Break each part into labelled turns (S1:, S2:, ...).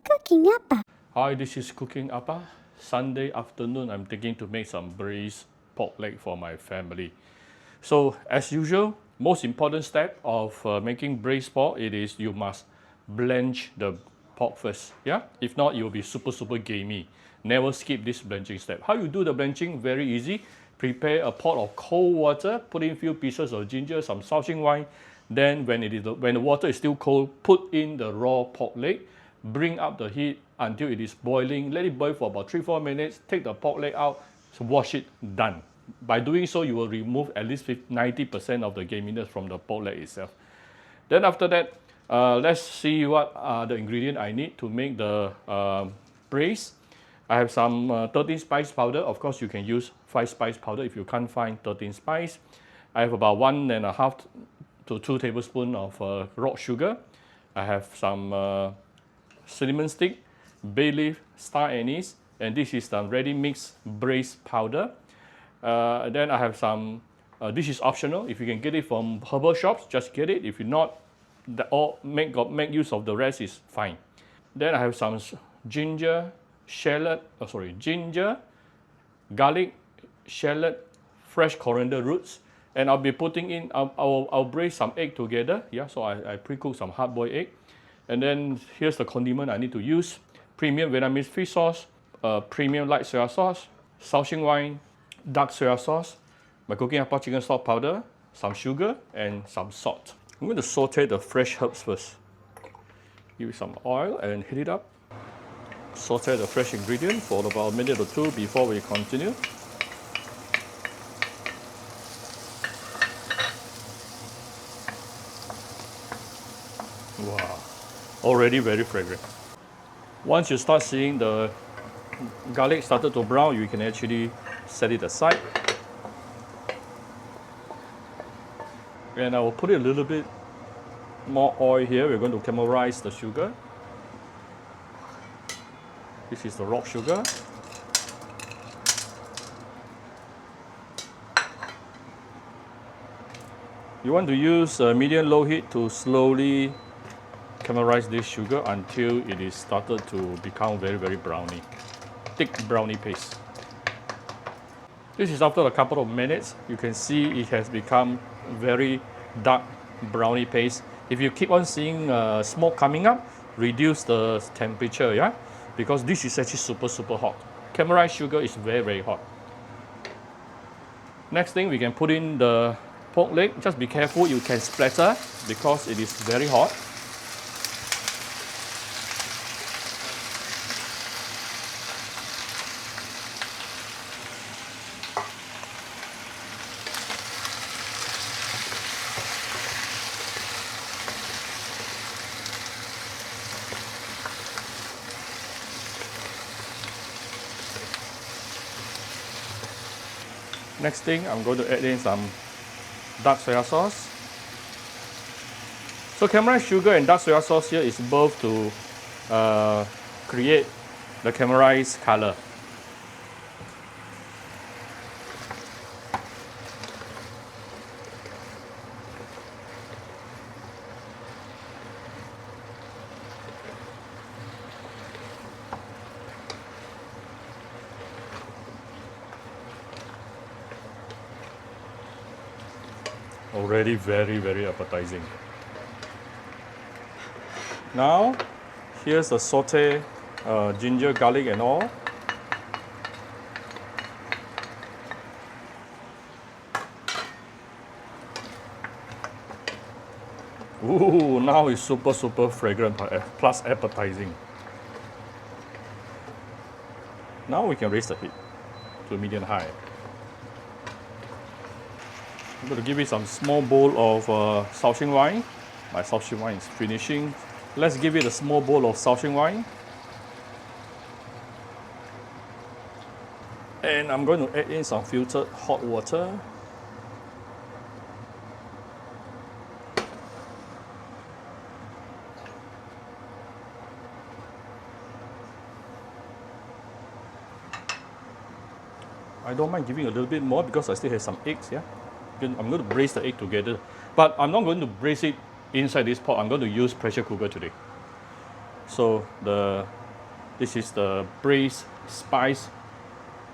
S1: Cooking apa?
S2: Hi, this is Cooking Appa. Sunday afternoon, I'm thinking to make some braised pork leg for my family. So, as usual, most important step of making braised pork, it is you must blanch the pork first. Yeah, if not, it will be super gamey. Never skip this blanching step. How you do the blanching? Very easy. Prepare a pot of cold water. Put in a few pieces of ginger, some Sauteing wine. Then, when the water is still cold, put in the raw pork leg. Bring up the heat until it is boiling. Let it boil for about 3-4 minutes. Take the pork leg out. Wash it. Done. By doing so, you will remove at least 90% of the gaminess from the pork leg itself. Then after that, let's see what are the ingredients I need to make the braise. I have some 13 spice powder. Of course, you can use 5 spice powder if you can't find 13 spice. I have about 1.5 to 2 tablespoons of raw sugar. I have some cinnamon stick, bay leaf, star anise, and this is the ready mixed braised powder. Then I have some, this is optional. If you can get it from herbal shops, just get it. If you not, make use of the rest is fine. Then I have some ginger, ginger, garlic, shallot, fresh coriander roots, and I'll be putting in, I'll braise some egg together. Yeah, so I pre-cook some hard-boiled egg. And then here's the condiment I need to use. Premium Vietnamese fish sauce, premium light soya sauce, Sauteing wine, dark soya sauce, my Cooking Appa chicken stock powder, some sugar, and some salt. I'm going to saute the fresh herbs first. Give it some oil and heat it up. Saute the fresh ingredient for about a minute or two before we continue. Wow, already very fragrant. Once you start seeing the garlic started to brown, you can actually set it aside. And I will put a little bit more oil here. We're going to caramelize the sugar. This is the rock sugar. You want to use medium-low heat to slowly caramelize this sugar until it is started to become very browny, thick brownie paste. This is after a couple of minutes. You can see it has become very dark brownie paste. If you keep on seeing smoke coming up, reduce the temperature, yeah, because this is actually super hot. Caramelized sugar is very hot. Next thing, we can put in the pork leg. Just be careful, you can splatter because it is very hot. Next thing, I'm going to add in some dark soya sauce. So caramelized sugar and dark soya sauce here is both to create the caramelized color. Already very appetizing. Now, here's the saute ginger, garlic and all. Ooh, now it's super fragrant plus appetizing. Now we can raise the heat to medium high. I'm going to give it some small bowl of Sauteing wine. My Sauteing wine is finishing. Let's give it a small bowl of Sauteing wine. And I'm going to add in some filtered hot water. I don't mind giving a little bit more because I still have some eggs, yeah? I'm going to braise the egg together. But I'm not going to braise it inside this pot. I'm going to use pressure cooker today. So this is the braised spice,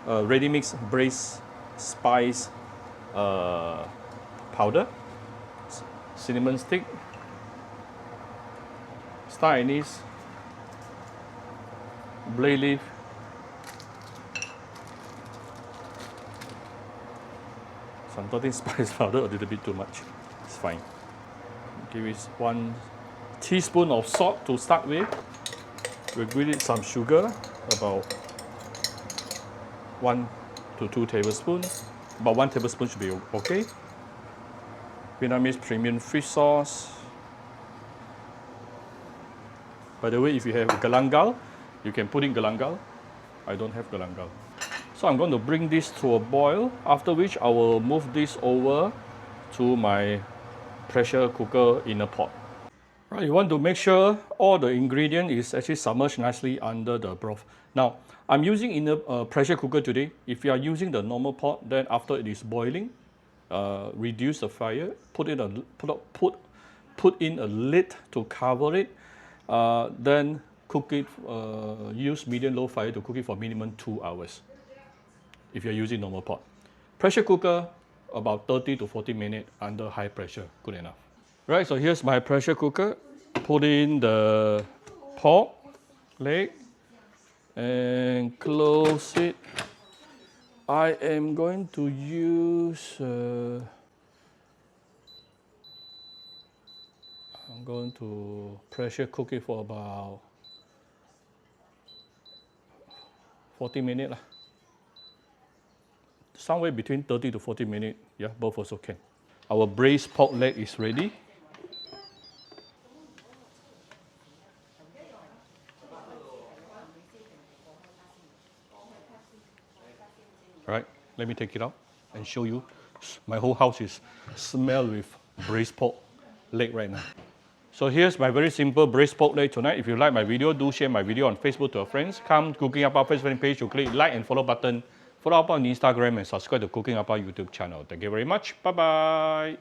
S2: ready mix braised spice powder, cinnamon stick, star anise, bay leaf, some Sauteing spice powder, a little bit too much. It's fine. Give it 1 teaspoon of salt to start with. We'll give it some sugar, about 1 to 2 tablespoons. About 1 tablespoon should be okay. Vietnamese premium fish sauce. By the way, if you have galangal, you can put in galangal. I don't have galangal. So I'm going to bring this to a boil, after which I will move this over to my pressure cooker in a pot. Right, you want to make sure all the ingredient is actually submerged nicely under the broth. Now, I'm using in a pressure cooker today. If you are using the normal pot, then after it is boiling, reduce the fire, put in a lid to cover it, then cook it, use medium-low fire to cook it for minimum 2 hours if you're using normal pot. Pressure cooker, about 30 to 40 minutes under high pressure, good enough. Right, so here's my pressure cooker. Put in the pork leg and close it. I am going to use, I'm going to pressure cook it for about 40 minutes. Somewhere between 30 to 40 minutes, yeah, both also can. Our braised pork leg is ready. All right, let me take it out and show you. My whole house is smelled with braised pork leg right now. So here's my very simple braised pork leg tonight. If you like my video, do share my video on Facebook to your friends. Come Cooking Appa Facebook page, you click like and follow button. Follow up on Instagram and subscribe to Cooking Appa YouTube channel. Thank you very much. Bye-bye.